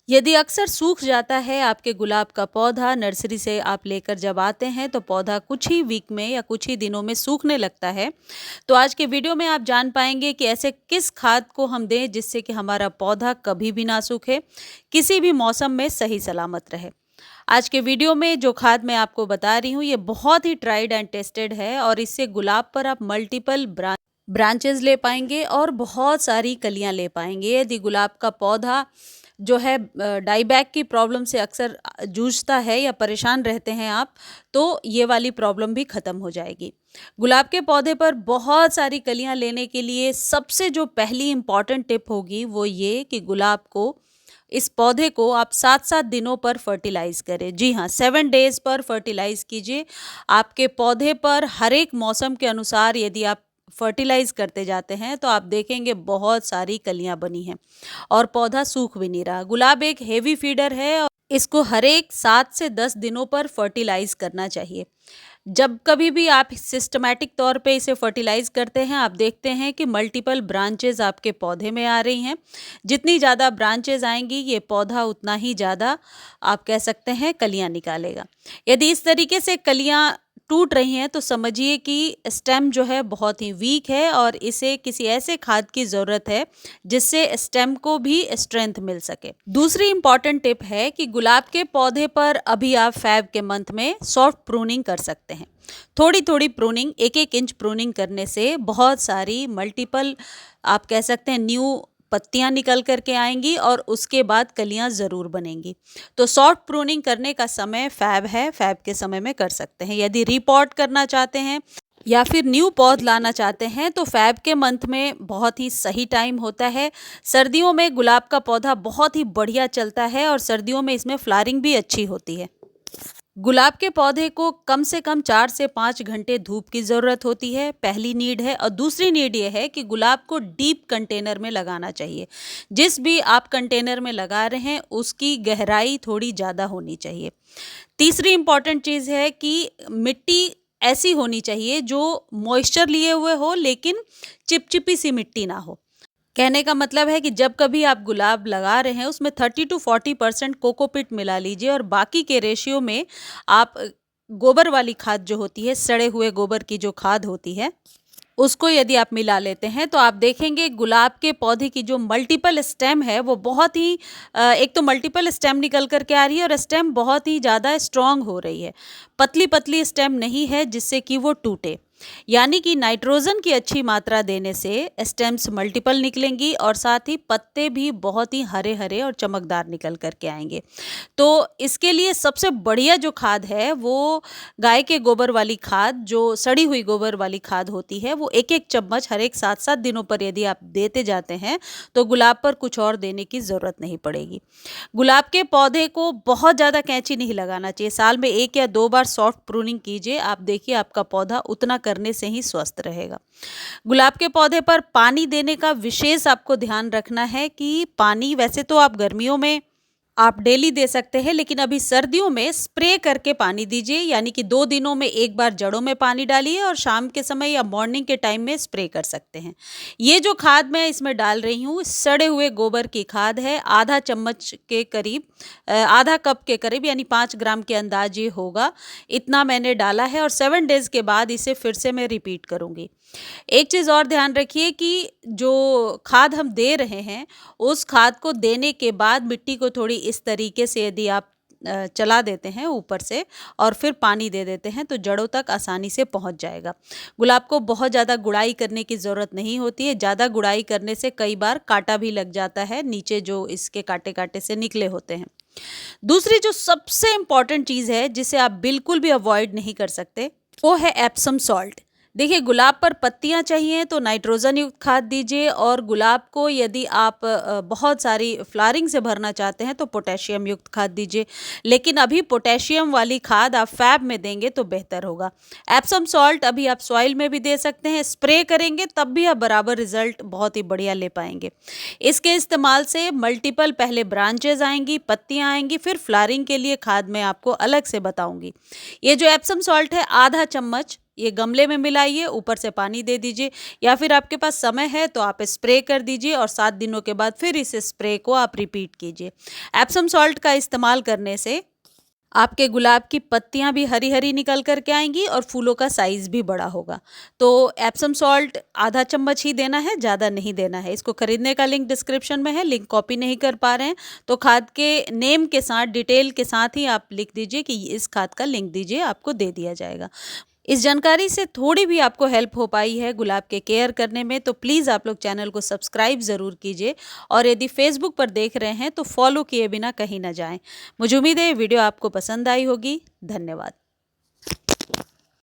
यदि अक्सर सूख जाता है आपके गुलाब का पौधा, नर्सरी से आप लेकर जब आते हैं तो पौधा कुछ ही वीक में या कुछ ही दिनों में सूखने लगता है। तो आज के वीडियो में आप जान पाएंगे कि ऐसे किस खाद को हम दें जिससे कि हमारा पौधा कभी भी ना सूखे, किसी भी मौसम में सही सलामत रहे। आज के वीडियो में जो खाद मैं आपको बता रही हूँ ये बहुत ही ट्राइड एंड टेस्टेड है और इससे गुलाब पर आप मल्टीपल ब्रांचेस ले पाएंगे और बहुत सारी कलियां ले पाएंगे। यदि गुलाब का पौधा जो है डाईबैक की प्रॉब्लम से अक्सर जूझता है या परेशान रहते हैं आप, तो ये वाली प्रॉब्लम भी ख़त्म हो जाएगी। गुलाब के पौधे पर बहुत सारी कलियां लेने के लिए सबसे जो पहली इम्पॉर्टेंट टिप होगी वो ये कि गुलाब को, इस पौधे को आप 7-7 दिनों पर फर्टिलाइज़ करें। जी हाँ, 7 डेज़ पर फर्टिलाइज़ कीजिए। आपके पौधे पर हर एक मौसम के अनुसार यदि आप फर्टिलाइज़ करते जाते हैं तो आप देखेंगे बहुत सारी कलियां बनी हैं और पौधा सूख भी नहीं रहा। गुलाब एक हेवी फीडर है और इसको हर एक 7 से 10 दिनों पर फर्टिलाइज़ करना चाहिए। जब कभी भी आप सिस्टमैटिक तौर पे इसे फर्टिलाइज़ करते हैं, आप देखते हैं कि मल्टीपल ब्रांचेज़ आपके पौधे में आ रही हैं। जितनी ज़्यादा ब्रांचेज़ आएँगी, ये पौधा उतना ही ज़्यादा आप कह सकते हैं कलियाँ निकालेगा। यदि इस तरीके से कलियाँ टूट रही हैं तो समझिए कि स्टेम जो है बहुत ही वीक है और इसे किसी ऐसे खाद की ज़रूरत है जिससे स्टेम को भी स्ट्रेंथ मिल सके। दूसरी इंपॉर्टेंट टिप है कि गुलाब के पौधे पर अभी आप फेब के मंथ में सॉफ्ट प्रूनिंग कर सकते हैं। थोड़ी थोड़ी प्रूनिंग, 1-1 इंच प्रूनिंग करने से बहुत सारी मल्टीपल आप कह सकते हैं न्यू पत्तियां निकल करके आएंगी और उसके बाद कलियां ज़रूर बनेंगी। तो सॉफ्ट प्रूनिंग करने का समय फैब है, फैब के समय में कर सकते हैं। यदि रिपॉट करना चाहते हैं या फिर न्यू पौध लाना चाहते हैं तो फैब के मंथ में बहुत ही सही टाइम होता है। सर्दियों में गुलाब का पौधा बहुत ही बढ़िया चलता है और सर्दियों में इसमें फ्लावरिंग भी अच्छी होती है। गुलाब के पौधे को कम से कम 4 से 5 घंटे धूप की ज़रूरत होती है, पहली नीड है। और दूसरी नीड ये है कि गुलाब को डीप कंटेनर में लगाना चाहिए। जिस भी आप कंटेनर में लगा रहे हैं उसकी गहराई थोड़ी ज़्यादा होनी चाहिए। तीसरी इम्पॉर्टेंट चीज़ है कि मिट्टी ऐसी होनी चाहिए जो मॉइस्चर लिए हुए हो लेकिन चिपचिपी सी मिट्टी ना हो। कहने का मतलब है कि जब कभी आप गुलाब लगा रहे हैं उसमें 30-40% कोकोपीट मिला लीजिए और बाकी के रेशियो में आप गोबर वाली खाद जो होती है, सड़े हुए गोबर की जो खाद होती है, उसको यदि आप मिला लेते हैं तो आप देखेंगे गुलाब के पौधे की जो मल्टीपल स्टेम है वो बहुत ही एक तो मल्टीपल स्टेम निकल कर के आ रही है और स्टेम बहुत ही ज़्यादा स्ट्रांग हो रही है। पतली पतली स्टेम नहीं है जिससे कि वो टूटे। यानी कि नाइट्रोजन की अच्छी मात्रा देने से स्टेम्स मल्टीपल निकलेंगी और साथ ही पत्ते भी बहुत ही हरे हरे और चमकदार निकल करके आएंगे। तो इसके लिए सबसे बढ़िया जो खाद है वो गाय के गोबर वाली खाद, जो सड़ी हुई गोबर वाली खाद होती है, वो 1-1 चम्मच हर एक 7-7 दिनों पर यदि आप देते जाते हैं तो गुलाब पर कुछ और देने की ज़रूरत नहीं पड़ेगी। गुलाब के पौधे को बहुत ज़्यादा कैंची नहीं लगाना चाहिए। साल में 1 या 2 बार सॉफ्ट प्रूनिंग कीजिए। आप देखिए आपका पौधा उतना करने से ही स्वस्थ रहेगा। गुलाब के पौधे पर पानी देने का विशेष आपको ध्यान रखना है कि पानी वैसे तो आप गर्मियों में आप डेली दे सकते हैं लेकिन अभी सर्दियों में स्प्रे करके पानी दीजिए। यानी कि 2 दिनों में एक बार जड़ों में पानी डालिए और शाम के समय या मॉर्निंग के टाइम में स्प्रे कर सकते हैं। ये जो खाद मैं इसमें डाल रही हूँ सड़े हुए गोबर की खाद है। आधा चम्मच के करीब, आधा कप के करीब यानी 5 ग्राम के अंदाज ये होगा। इतना मैंने डाला है और 7 डेज़ के बाद इसे फिर से मैं रिपीट करूँगी। एक चीज़ और ध्यान रखिए कि जो खाद हम दे रहे हैं उस खाद को देने के बाद मिट्टी को थोड़ी इस तरीके से यदि आप चला देते हैं ऊपर से और फिर पानी दे देते हैं तो जड़ों तक आसानी से पहुंच जाएगा। गुलाब को बहुत ज़्यादा गुड़ाई करने की ज़रूरत नहीं होती है। ज़्यादा गुड़ाई करने से कई बार कांटा भी लग जाता है, नीचे जो इसके कांटे कांटे से निकले होते हैं। दूसरी जो सबसे इम्पॉर्टेंट चीज़ है जिसे आप बिल्कुल भी अवॉइड नहीं कर सकते वो है एप्सम सॉल्ट। देखिए गुलाब पर पत्तियां चाहिए तो नाइट्रोजन युक्त खाद दीजिए और गुलाब को यदि आप बहुत सारी फ्लावरिंग से भरना चाहते हैं तो पोटेशियम युक्त खाद दीजिए। लेकिन अभी पोटेशियम वाली खाद आप फैब में देंगे तो बेहतर होगा। एप्सम सॉल्ट अभी आप सॉइल में भी दे सकते हैं, स्प्रे करेंगे तब भी आप बराबर रिजल्ट बहुत ही बढ़िया ले पाएंगे। इसके इस्तेमाल से मल्टीपल पहले ब्रांचेज आएंगी, पत्तियां आएंगी, फिर फ्लावरिंग के लिए खाद मैं आपको अलग से बताऊंगी। ये जो एप्सम सॉल्ट है आधा चम्मच ये गमले में मिलाइए, ऊपर से पानी दे दीजिए, या फिर आपके पास समय है तो आप स्प्रे कर दीजिए और 7 दिनों के बाद फिर इस स्प्रे को आप रिपीट कीजिए। एप्सम सॉल्ट का इस्तेमाल करने से आपके गुलाब की पत्तियां भी हरी हरी निकल कर के आएंगी और फूलों का साइज भी बड़ा होगा। तो एप्सम सॉल्ट आधा चम्मच ही देना है, ज़्यादा नहीं देना है। इसको खरीदने का लिंक डिस्क्रिप्शन में है, लिंक कॉपी नहीं कर पा रहे हैं तो खाद के नेम के साथ, डिटेल के साथ ही आप लिख दीजिए कि इस खाद का लिंक दीजिए, आपको दे दिया जाएगा। इस जानकारी से थोड़ी भी आपको हेल्प हो पाई है गुलाब के केयर करने में तो प्लीज़ आप लोग चैनल को सब्सक्राइब ज़रूर कीजिए, और यदि फेसबुक पर देख रहे हैं तो फॉलो किए बिना कहीं ना जाएं। मुझे उम्मीद है ये वीडियो आपको पसंद आई होगी। धन्यवाद।